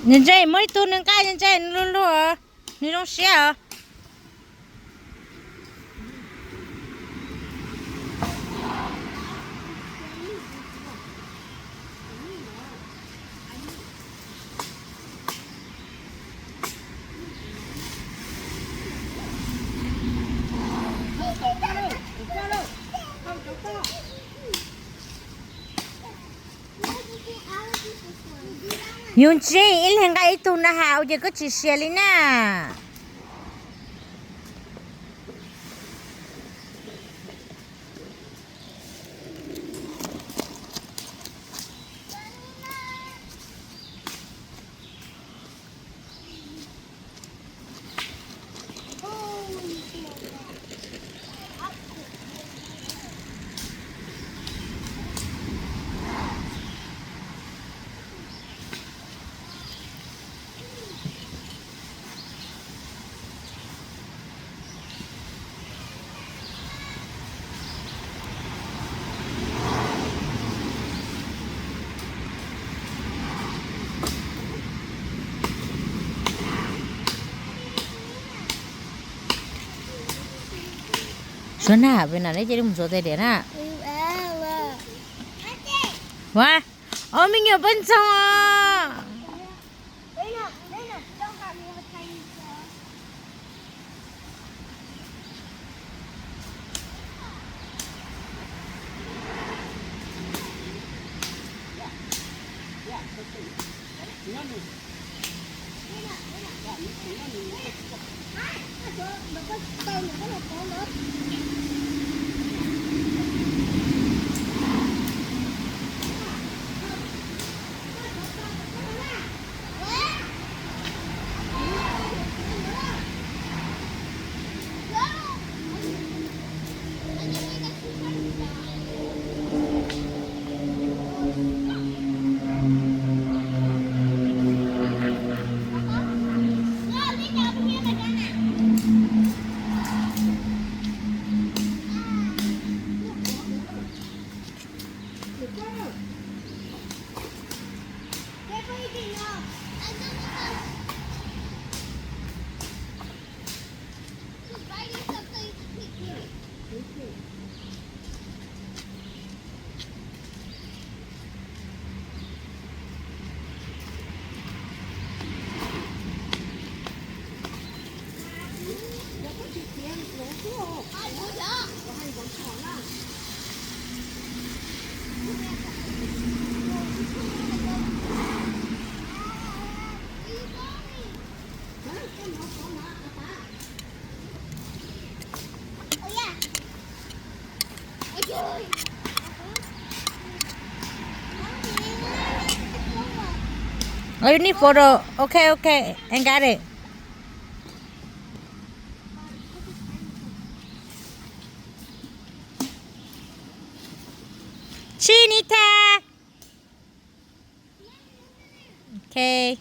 人家没都能干，人家路路啊，你种谁啊？用这一两个一头那还有个几十里呢。说那边那里这里不做在的那。哇，我们有奔走啊！Oh, you need photo. Okay, okay. I got it. Chinita. Okay.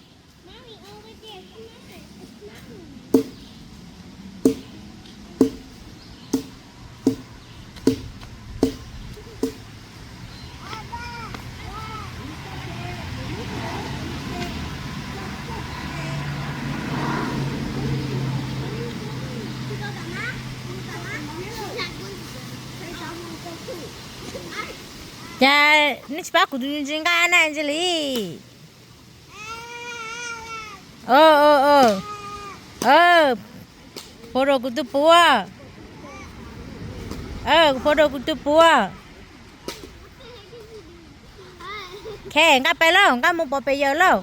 Ya, ni cepat aku tunjukin ke anak Anjali. Oh. Photo aku tu puas. Photo aku tu puas. Okay, ngapไปแล้วngap mauไปเยอะแล้ว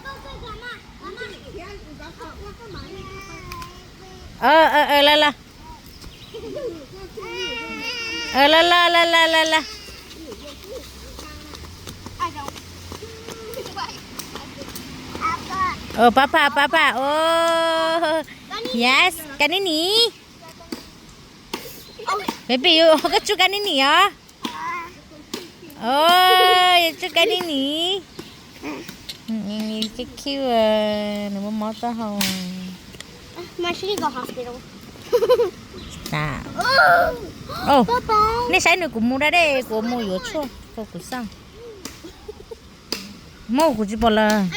ละละละ Oh, papa. Oh, yes. Kan ini. Baby, you kecu kan ini ya? Oh, ya kan ini. Ini cute. Nama mata hong. Masih go hospital. Nah. Oh, ini saya nak kumura deh. Kumu yo chua. Kau kusang. Mau kuci bola.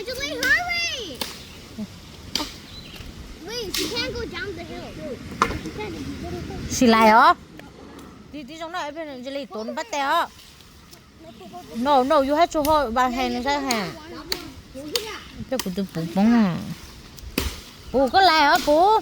You can't go down the hill. You can't. Xì lại hả? Đi trong này bên này lấy tốn bắt tèo. No, you have to hold by hand sai hand. Cái của tôi bụng bông. Bố có lại hả bố?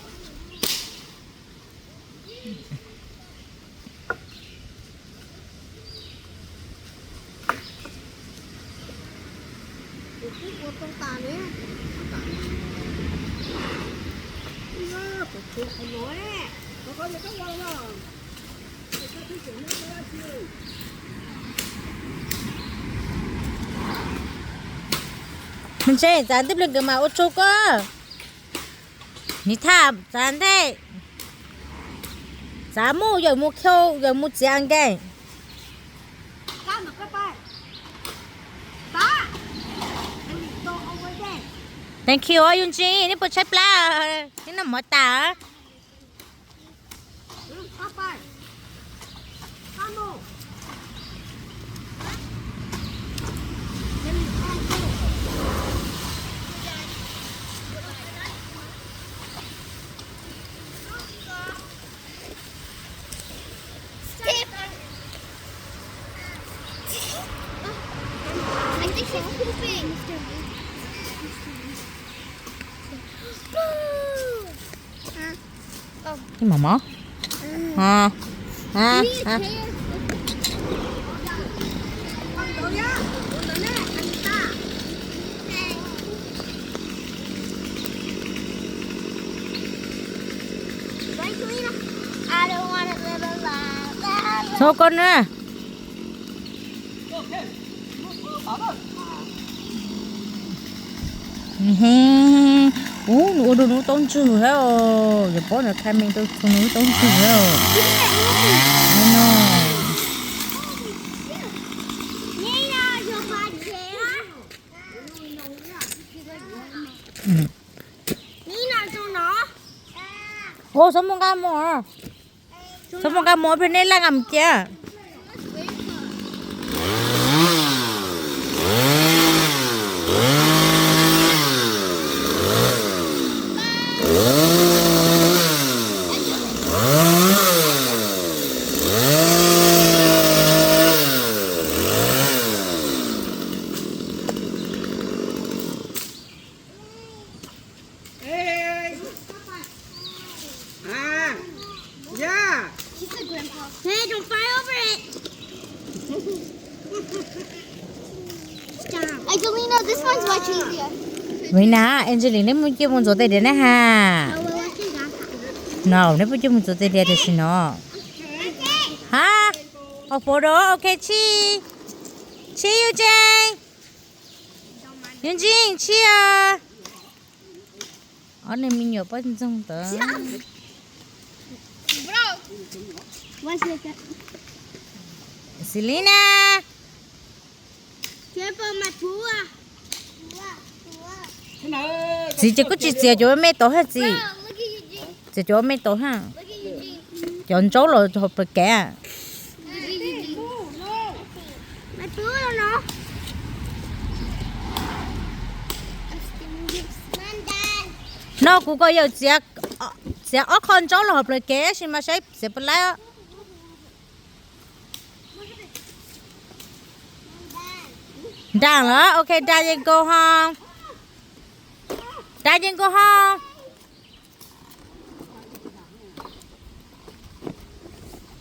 Mình sẽ dán tiếp lên cái màu ô tô cơ. Nhị thảm dán thế. Dán mua giờ mua khâu giờ mua giang cái. Thank you Yunji. Ini pun cep lah. Ini nama tak? I think she's pooping. Cái mama. Ha. Ha. Ha. I don't want to live a life. Số con nữa. Ủa đồ nó tốn chữ hả? Giờ bố nó khai mình tôi nó tốn chữ hả? Nina, you're my dear. Nina, don't know. Ô sao mong ca mò? Sao mong ca mò bên đây là ngầm chưa? Hey, don't fly over it. Angelina, this one's much easier. Vậy nè, Angelina muốn chơi một chỗ tay đến ha. Oh, well, let's do that. No, nếu muốn chơi một chỗ tay đến thì nó. Ha? Ở phố đó, ok chi. Chi Eugene. Eugene, chi à. Ở đây mình nhớ bắt trong tớ. Bro. What's it? Selena. Careful, my tua. Chị chỉ có chị cho mẹ tổ hết gì? Bro, look at Eugene. Chị cho mẹ tổ ha. Look at Eugene. Chọn chỗ rồi học được kẻ. Look at Eugene. My tua, no. Nó cũng có yêu chị ở con chỗ là học được kẻ, xin mà sẽ bật lại. Đang đó, ok, đang lên go home. Đang lên go home.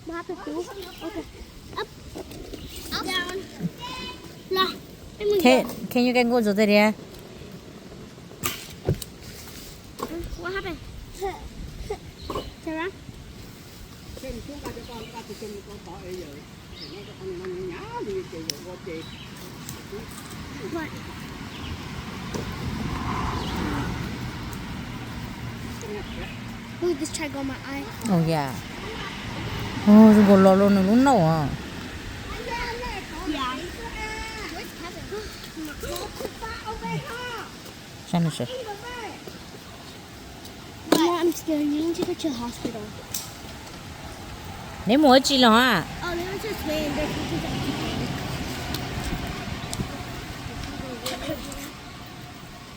What happened to? Okay. Up. Up. Down. No. Can you get go to there? What happened? Sarah? What? Ooh, this tried on my eye. Oh yeah. Oh, cái lò lò này luôn nấu à. Yeah. Sao nó sẽ? Mom, I'm scared. You need to go to the hospital. Nếu mua chi lo à? Oh, they were just waiting. They're taking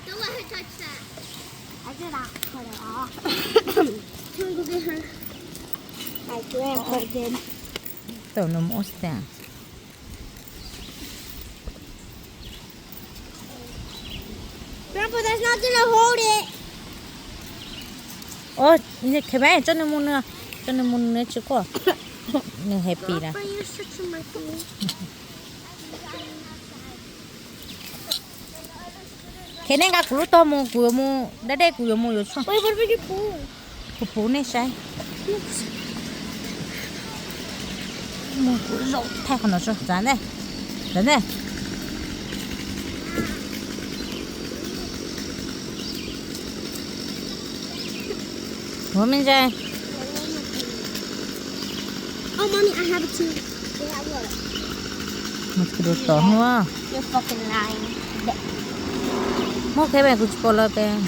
Don't let her touch that. 这打可了啊！这个是I drank again. Tao no mo sta. Grandpa, there's nothing to hold it. 이제 개발 전에 먹는 치고. 네 해피라. Grandpa, you're such a microwave. 걔네가 굴러도 뭐 구요 뭐 나대 구요 뭐 요청. Wait, what did you pull? 그 보내 샤이. 뭐 굴러太好了说咱呢我们在 Oh, mommy, I have it too. They have what? 뭐 그렇다 와 You're fucking lying. 뭐 개발 구치 볼라대